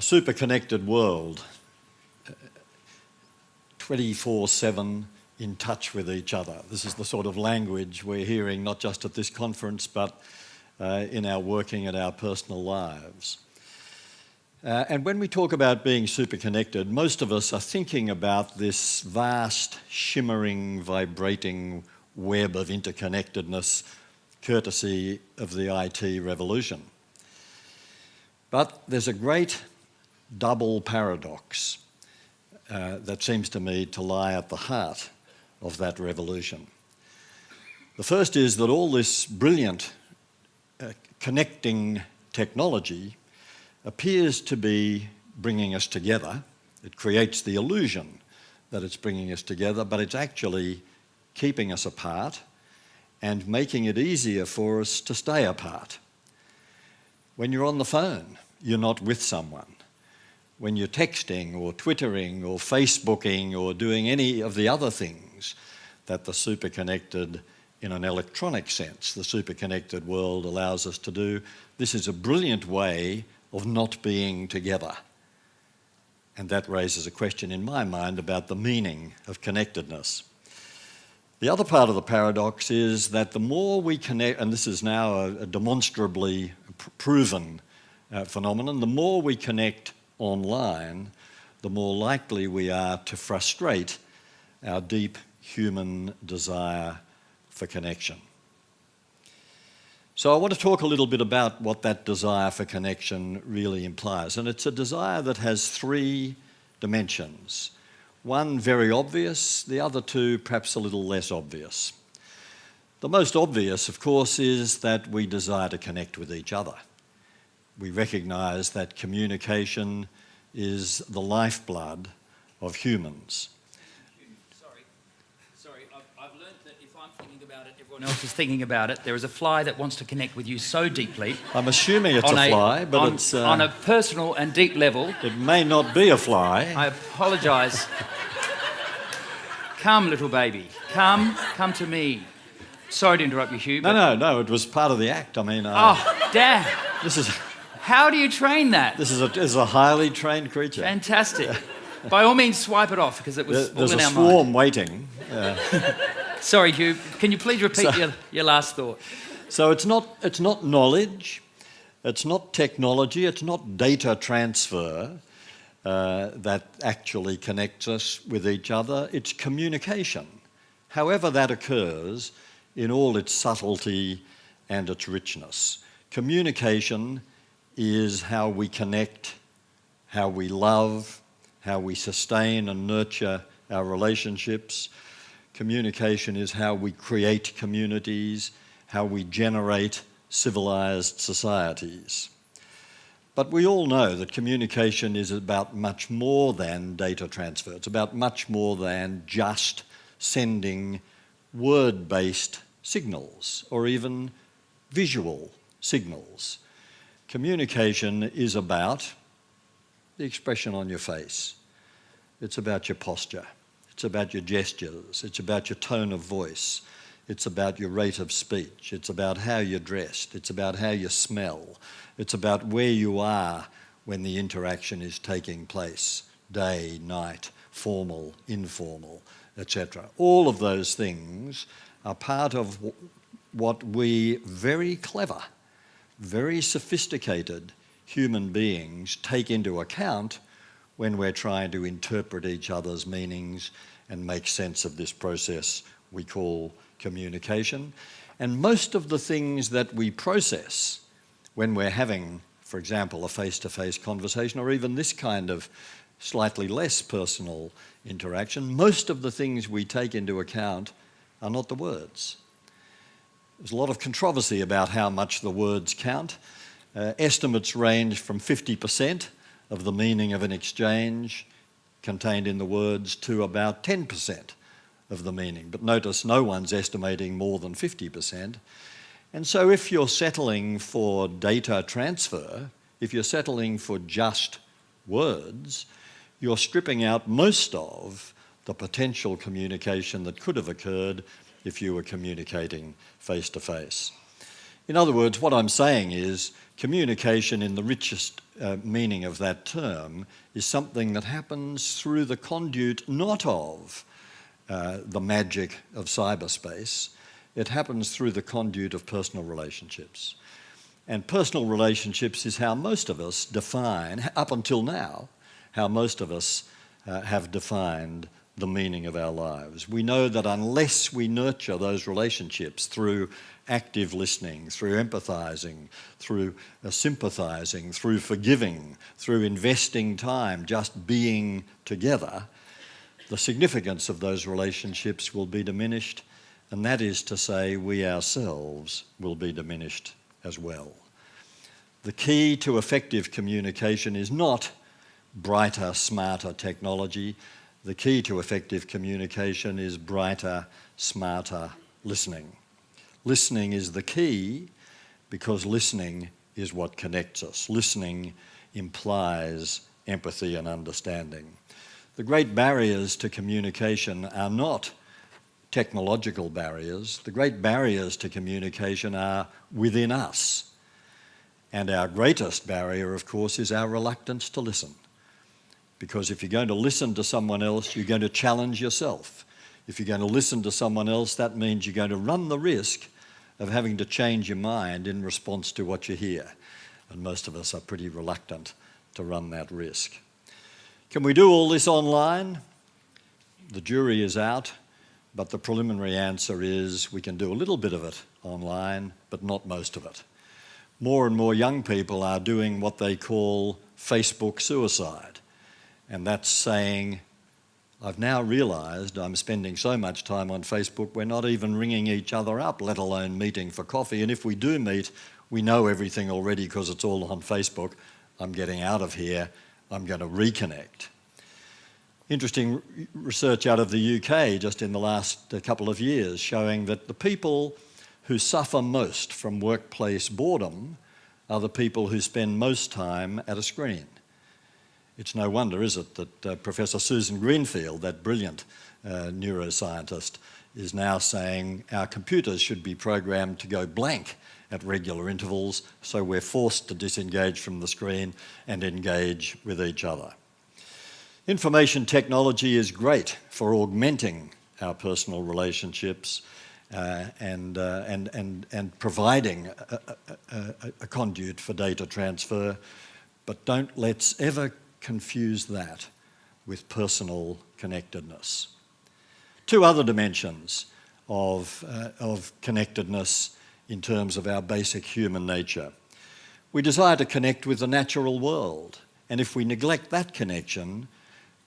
super-connected world, 24/7 in touch with each other. This is the sort of language we're hearing not just at this conference but in our working and our personal lives. And when we talk about being super-connected, most of us are thinking about this vast, shimmering, vibrating web of interconnectedness courtesy of the IT revolution. But there's a great double paradox that seems to me to lie at the heart of that revolution. The first is that all this brilliant connecting technology appears to be bringing us together. It creates the illusion that it's bringing us together, but it's actually keeping us apart and making it easier for us to stay apart. When you're on the phone, you're not with someone. When you're texting or twittering or Facebooking or doing any of the other things that the super-connected, in an electronic sense, the super-connected world allows us to do, this is a brilliant way of not being together. And that raises a question in my mind about the meaning of connectedness. The other part of the paradox is that the more we connect, and this is now a demonstrably proven phenomenon, the more we connect online, the more likely we are to frustrate our deep human desire for connection. So I want to talk a little bit about what that desire for connection really implies. And it's a desire that has three dimensions. One very obvious, the other two perhaps a little less obvious. The most obvious, of course, is that we desire to connect with each other. We recognise that communication is the lifeblood of humans. Sorry, I've learned that if I'm thinking about it, everyone else is thinking about it. There is a fly that wants to connect with you so deeply. I'm assuming it's a fly, but it's... on a personal and deep level. It may not be a fly. I apologise. Come, little baby. Come to me. Sorry to interrupt you, Hugh. No, it was part of the act. I mean... Oh, damn. This is... How do you train that? This is a highly trained creature. Fantastic. By all means, swipe it off, because it was all in our mind. There's a swarm waiting. Sorry, Hugh. Can you please repeat your last thought? So it's not knowledge, it's not technology, it's not data transfer that actually connects us with each other. It's communication, however that occurs in all its subtlety and its richness. Communication is how we connect, how we love, how we sustain and nurture our relationships. Communication is how we create communities, how we generate civilized societies. But we all know that communication is about much more than data transfer. It's about much more than just sending word-based signals or even visual signals. Communication is about the expression on your face. It's about your posture. It's about your gestures. It's about your tone of voice. It's about your rate of speech. It's about how you're dressed. It's about how you smell. It's about where you are when the interaction is taking place. Day, night, formal, informal, etc. All of those things are part of what we very clever, very sophisticated human beings take into account when we're trying to interpret each other's meanings and make sense of this process we call communication. And most of the things that we process when we're having, for example, a face-to-face conversation or even this kind of slightly less personal interaction, most of the things we take into account are not the words. There's a lot of controversy about how much the words count. Estimates range from 50% of the meaning of an exchange contained in the words to about 10% of the meaning. But notice no one's estimating more than 50%. And so if you're settling for data transfer, if you're settling for just words, you're stripping out most of the potential communication that could have occurred if you were communicating face-to-face. In other words, what I'm saying is Communication, in the richest meaning of that term, is something that happens through the conduit not of the magic of cyberspace. It happens through the conduit of personal relationships. And personal relationships is how most of us define, up until now, how most of us have defined the meaning of our lives. We know that unless we nurture those relationships through active listening, through empathizing, through sympathizing, through forgiving, through investing time, just being together, the significance of those relationships will be diminished, and that is to say, we ourselves will be diminished as well. The key to effective communication is not brighter, smarter technology. The key to effective communication is brighter, smarter listening. Listening is the key because listening is what connects us. Listening implies empathy and understanding. The great barriers to communication are not technological barriers. The great barriers to communication are within us. And our greatest barrier, of course, is our reluctance to listen. Because if you're going to listen to someone else, you're going to challenge yourself. If you're going to listen to someone else, that means you're going to run the risk of having to change your mind in response to what you hear. And most of us are pretty reluctant to run that risk. Can we do all this online? The jury is out, but the preliminary answer is we can do a little bit of it online, but not most of it. More and more young people are doing what they call Facebook suicide. And that's saying, I've now realised I'm spending so much time on Facebook, we're not even ringing each other up, let alone meeting for coffee. And if we do meet, we know everything already because it's all on Facebook. I'm getting out of here. I'm going to reconnect. Interesting research out of the UK just in the last couple of years showing that the people who suffer most from workplace boredom are the people who spend most time at a screen. It's no wonder, is it, that Professor Susan Greenfield, that brilliant neuroscientist, is now saying our computers should be programmed to go blank at regular intervals, so we're forced to disengage from the screen and engage with each other. Information technology is great for augmenting our personal relationships and providing a conduit for data transfer, but don't let's ever confuse that with personal connectedness. Two other dimensions of connectedness in terms of our basic human nature. We desire to connect with the natural world, and if we neglect that connection,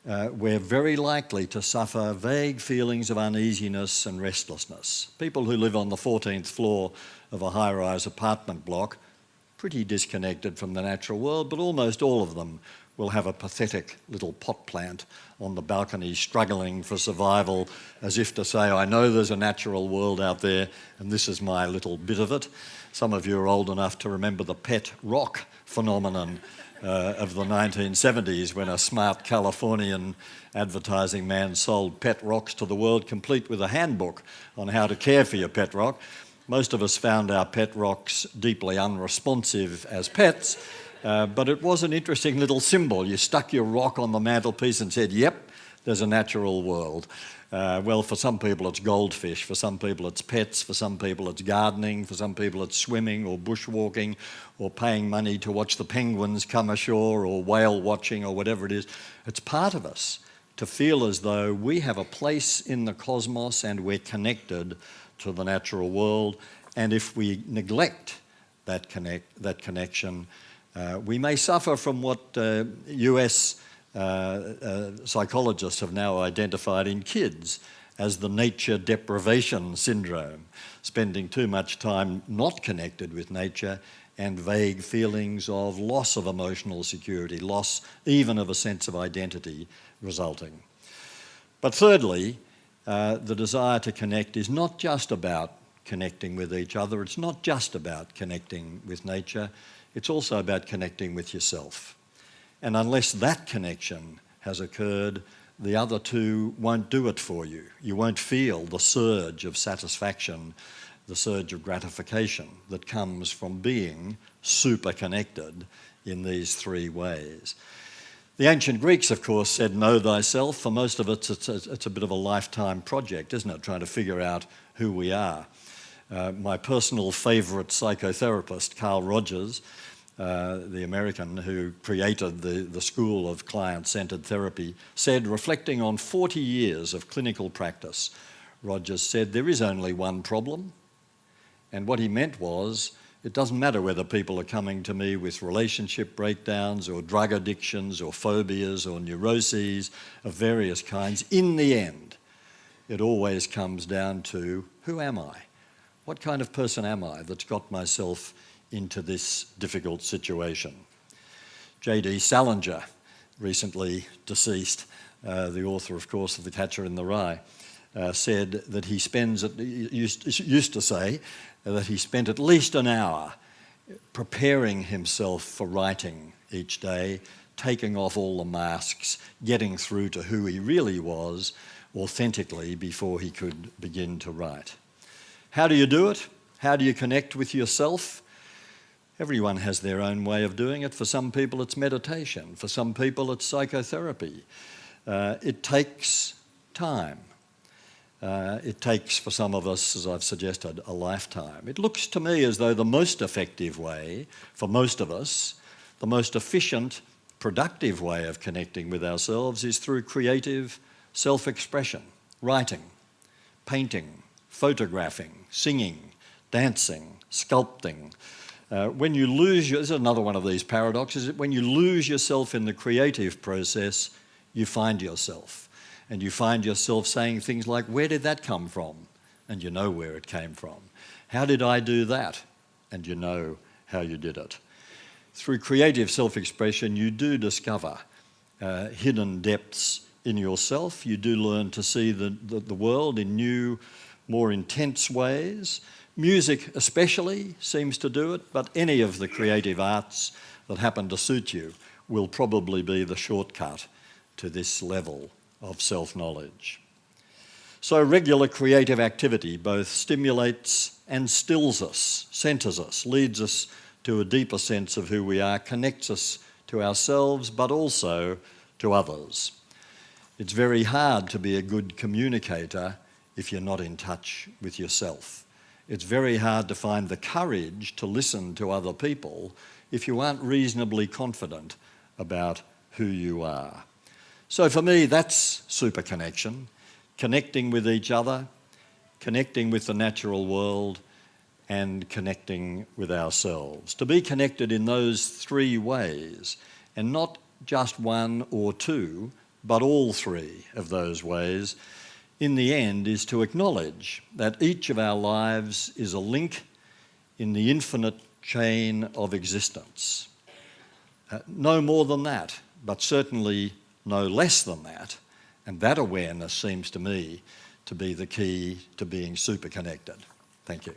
we're very likely to suffer vague feelings of uneasiness and restlessness. People who live on the 14th floor of a high-rise apartment block, pretty disconnected from the natural world, but almost all of them will have a pathetic little pot plant on the balcony struggling for survival, as if to say, I know there's a natural world out there and this is my little bit of it. Some of you are old enough to remember the pet rock phenomenon of the 1970s when a smart Californian advertising man sold pet rocks to the world, complete with a handbook on how to care for your pet rock. Most of us found our pet rocks deeply unresponsive as pets, but it was an interesting little symbol. You stuck your rock on the mantelpiece and said, yep, there's a natural world. Well, for some people it's goldfish, for some people it's pets, for some people it's gardening, for some people it's swimming or bushwalking or paying money to watch the penguins come ashore or whale watching or whatever it is. It's part of us to feel as though we have a place in the cosmos and we're connected to the natural world. And if we neglect that connection, we may suffer from what US psychologists have now identified in kids as the nature deprivation syndrome, spending too much time not connected with nature and vague feelings of loss of emotional security, loss even of a sense of identity resulting. But thirdly, the desire to connect is not just about connecting with each other, it's not just about connecting with nature, it's also about connecting with yourself. And unless that connection has occurred, the other two won't do it for you. You won't feel the surge of satisfaction the surge of gratification that comes from being super connected in these three ways. The ancient Greeks, of course, said, know thyself. For most of us, it's a bit of a lifetime project, isn't it, trying to figure out who we are. My personal favourite psychotherapist, Carl Rogers, the American who created the school of client-centred therapy, said, reflecting on 40 years of clinical practice, Rogers said, there is only one problem. And what he meant was, it doesn't matter whether people are coming to me with relationship breakdowns or drug addictions or phobias or neuroses of various kinds. In the end, it always comes down to, who am I? What kind of person am I that's got myself into this difficult situation? J.D. Salinger, recently deceased, the author, of course, of The Catcher in the Rye, said that he used to say that he spent at least an hour preparing himself for writing each day, taking off all the masks, getting through to who he really was authentically before he could begin to write. How do you do it? How do you connect with yourself? Everyone has their own way of doing it. For some people it's meditation. For some people it's psychotherapy. It takes time. It takes, for some of us, as I've suggested, a lifetime. It looks to me as though the most effective way, for most of us, the most efficient, productive way of connecting with ourselves is through creative self-expression, writing, painting, photographing, singing, dancing, sculpting. When you lose this is another one of these paradoxes, when you lose yourself in the creative process, you find yourself. And you find yourself saying things like, where did that come from? And you know where it came from. How did I do that? And you know how you did it. Through creative self-expression, you do discover hidden depths in yourself. You do learn to see the world in new, more intense ways. Music especially seems to do it, but any of the creative arts that happen to suit you will probably be the shortcut to this level of self-knowledge. So regular creative activity both stimulates and stills us, centres us, leads us to a deeper sense of who we are, connects us to ourselves, but also to others. It's very hard to be a good communicator if you're not in touch with yourself. It's very hard to find the courage to listen to other people if you aren't reasonably confident about who you are. So for me, that's super connection, connecting with each other, connecting with the natural world, and connecting with ourselves. To be connected in those three ways, and not just one or two, but all three of those ways, in the end is to acknowledge that each of our lives is a link in the infinite chain of existence. No more than that, but certainly no less than that, and that awareness seems to me to be the key to being super connected. Thank you.